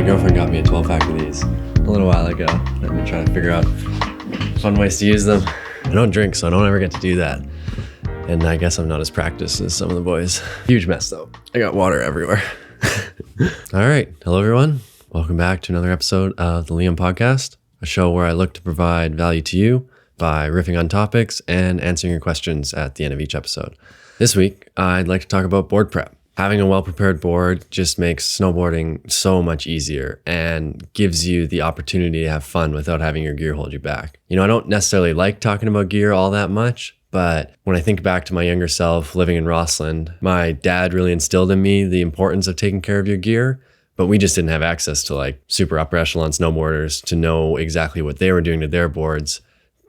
girlfriend got me a 12-pack of these a little while ago. I've been trying to figure out fun ways to use them. I don't drink, so I don't ever get to do that. And I guess I'm not as practiced as some of the boys. Huge mess though. I got water everywhere. All right. Hello, everyone. Welcome back to another episode of the Liam Podcast, a show where I look to provide value to you by riffing on topics and answering your questions at the end of each episode. This week, I'd like to talk about board prep. Having a well-prepared board just makes snowboarding so much easier and gives you the opportunity to have fun without having your gear hold you back. You know, I don't necessarily like talking about gear all that much, but when I think back to my younger self living in Rossland, my dad really instilled in me the importance of taking care of your gear, but we just didn't have access to like super upper echelon snowboarders to know exactly what they were doing to their boards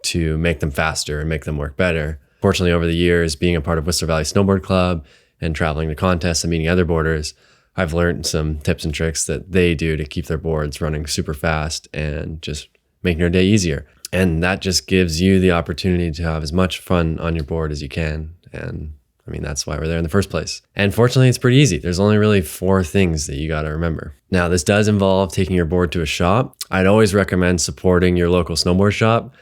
to make them faster and make them work better. Fortunately, over the years, being a part of Whistler Valley Snowboard Club and traveling to contests and meeting other boarders, I've learned some tips and tricks that they do to keep their boards running super fast and just making their day easier. And that just gives you the opportunity to have as much fun on your board as you can. And I mean, that's why we're there in the first place. And fortunately, it's pretty easy. There's only really 4 things that you got to remember. Now, this does involve taking your board to a shop. I'd always recommend supporting your local snowboard shop.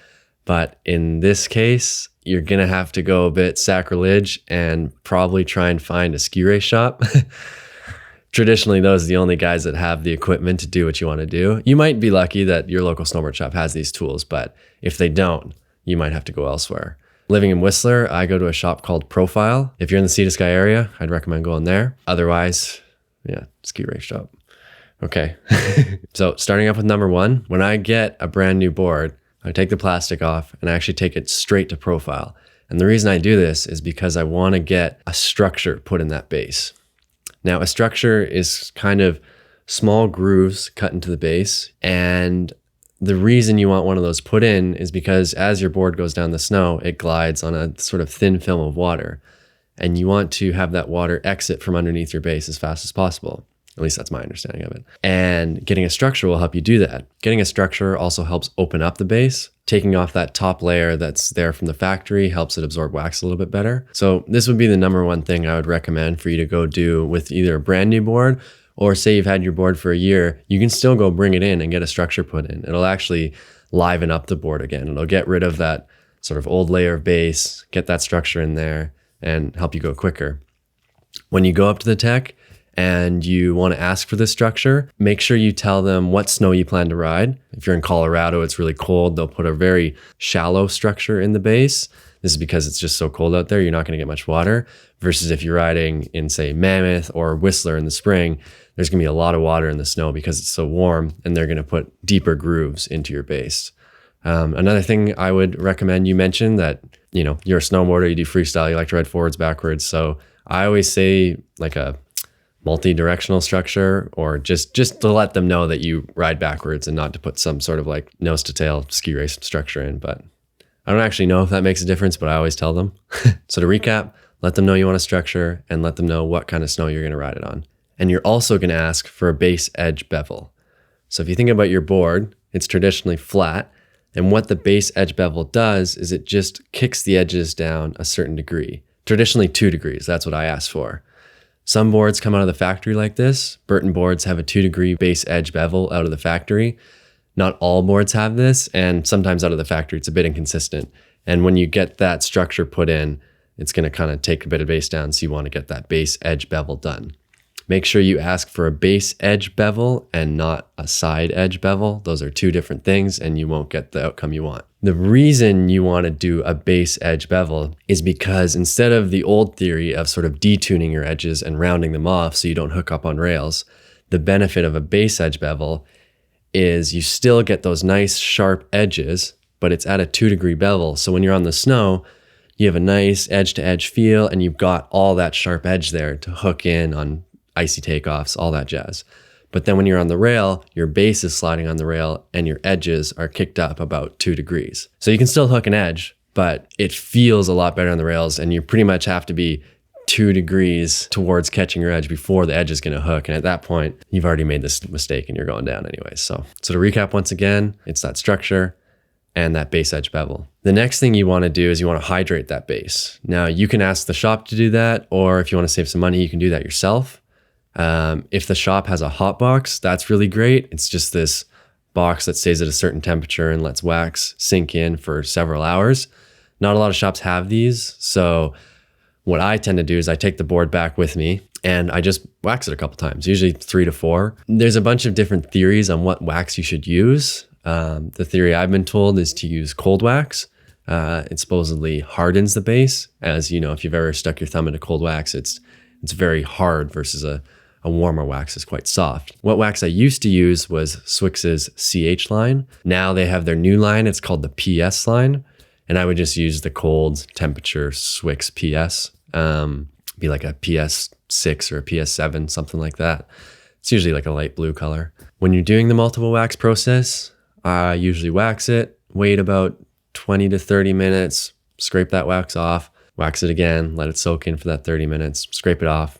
But in this case, you're going to have to go a bit sacrilege and probably try and find a ski race shop. Traditionally, those are the only guys that have the equipment to do what you want to do. You might be lucky that your local snowboard shop has these tools, but if they don't, you might have to go elsewhere. Living in Whistler, I go to a shop called Profile. If you're in the Sea to Sky area, I'd recommend going there. Otherwise, ski race shop. Okay. So starting off with number 1, when I get a brand new board, I take the plastic off and I actually take it straight to Profile. And the reason I do this is because I want to get a structure put in that base. Now, a structure is kind of small grooves cut into the base. And the reason you want one of those put in is because as your board goes down the snow, it glides on a sort of thin film of water. And you want to have that water exit from underneath your base as fast as possible. At least that's my understanding of it. And getting a structure will help you do that. Getting a structure also helps open up the base. Taking off that top layer that's there from the factory helps it absorb wax a little bit better. So this would be the number 1 thing I would recommend for you to go do with either a brand new board or say you've had your board for a year, you can still go bring it in and get a structure put in. It'll actually liven up the board again. It'll get rid of that sort of old layer of base, get that structure in there and help you go quicker. When you go up to the tech, and you want to ask for this structure, make sure you tell them what snow you plan to ride. If you're in Colorado, it's really cold. They'll put a very shallow structure in the base. This is because it's just so cold out there, you're not going to get much water. Versus if you're riding in, say, Mammoth or Whistler in the spring, there's going to be a lot of water in the snow because it's so warm, and they're going to put deeper grooves into your base. Another thing I would recommend, you mentioned that, you're a snowboarder, you do freestyle, you like to ride forwards, backwards. So I always say like a multi-directional structure, or just to let them know that you ride backwards and not to put some sort of like nose to tail ski race structure in. But I don't actually know if that makes a difference, but I always tell them. So to recap, let them know you want a structure and let them know what kind of snow you're going to ride it on. And you're also going to ask for a base edge bevel. So if you think about your board, it's traditionally flat. And what the base edge bevel does is it just kicks the edges down a certain degree, traditionally 2 degrees. That's what I ask for. Some boards come out of the factory like this. Burton boards have a 2-degree base edge bevel out of the factory. Not all boards have this, and sometimes out of the factory, it's a bit inconsistent. And when you get that structure put in, it's going to kind of take a bit of base down, so you want to get that base edge bevel done. Make sure you ask for a base edge bevel and not a side edge bevel. Those are 2 different things, and you won't get the outcome you want. The reason you want to do a base edge bevel is because instead of the old theory of sort of detuning your edges and rounding them off so you don't hook up on rails, the benefit of a base edge bevel is you still get those nice sharp edges, but it's at a 2-degree bevel. So when you're on the snow, you have a nice edge to edge feel, and you've got all that sharp edge there to hook in on icy takeoffs, all that jazz. But then when you're on the rail, your base is sliding on the rail and your edges are kicked up about 2 degrees. So you can still hook an edge, but it feels a lot better on the rails, and you pretty much have to be 2 degrees towards catching your edge before the edge is going to hook. And at that point, you've already made this mistake and you're going down anyway. So to recap once again, it's that structure and that base edge bevel. The next thing you want to do is you want to hydrate that base. Now you can ask the shop to do that, or if you want to save some money, you can do that yourself. If the shop has a hot box, that's really great. It's just this box that stays at a certain temperature and lets wax sink in for several hours. Not a lot of shops have these. So what I tend to do is I take the board back with me and I just wax it a couple times, usually 3 to 4. There's a bunch of different theories on what wax you should use. The theory I've been told is to use cold wax. It supposedly hardens the base. As you know, if you've ever stuck your thumb into cold wax, it's very hard versus a warmer wax is quite soft. What wax I used to use was Swix's CH line. Now they have their new line. It's called the PS line. And I would just use the cold temperature Swix PS. Be like a PS6 or a PS7, something like that. It's usually like a light blue color. When you're doing the multiple wax process, I usually wax it, wait about 20 to 30 minutes, scrape that wax off, wax it again, let it soak in for that 30 minutes, scrape it off.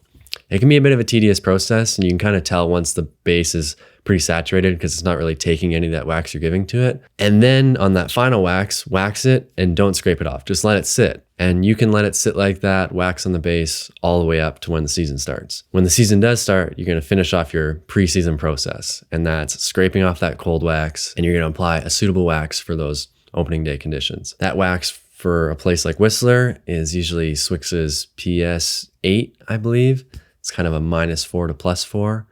It can be a bit of a tedious process, and you can kind of tell once the base is pretty saturated because it's not really taking any of that wax you're giving to it. And then on that final wax it and don't scrape it off. Just let it sit. And you can let it sit like that, wax on the base all the way up to when the season starts. When the season does start, you're going to finish off your pre-season process, and that's scraping off that cold wax, and you're going to apply a suitable wax for those opening day conditions. That wax for a place like Whistler is usually Swix's PS8, I believe. It's kind of a -4 to +4.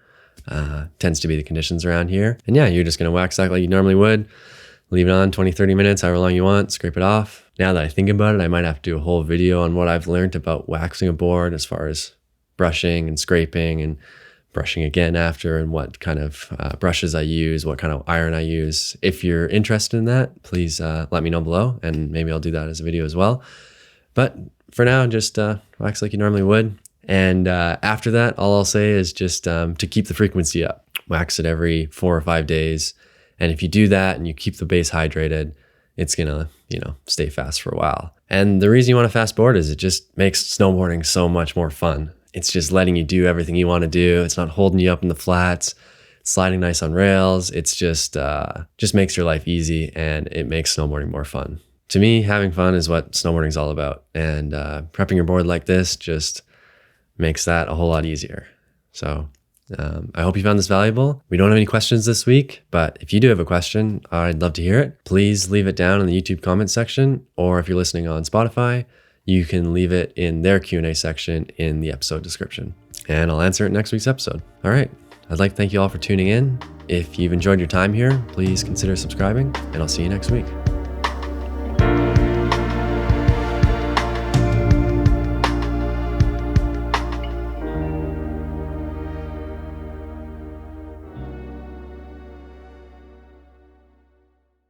Tends to be the conditions around here. And yeah, you're just going to wax that like you normally would. Leave it on 20, 30 minutes, however long you want, scrape it off. Now that I think about it, I might have to do a whole video on what I've learned about waxing a board as far as brushing and scraping and brushing again after, and what kind of brushes I use, what kind of iron I use. If you're interested in that, please let me know below, and maybe I'll do that as a video as well. But for now, just wax like you normally would. And after that, all I'll say is just to keep the frequency up. Wax it every 4 or 5 days. And if you do that and you keep the base hydrated, it's gonna, stay fast for a while. And the reason you want a fast board is it just makes snowboarding so much more fun. It's just letting you do everything you want to do. It's not holding you up in the flats. It's sliding nice on rails. It's just makes your life easy, and it makes snowboarding more fun. To me, having fun is what snowboarding is all about. And prepping your board like this just makes that a whole lot easier. So I hope you found this valuable. We don't have any questions this week, but if you do have a question, I'd love to hear it. Please leave it down in the YouTube comment section, or if you're listening on Spotify, you can leave it in their Q&A section in the episode description, and I'll answer it in next week's episode. All right. I'd like to thank you all for tuning in. If you've enjoyed your time here, please consider subscribing, and I'll see you next week.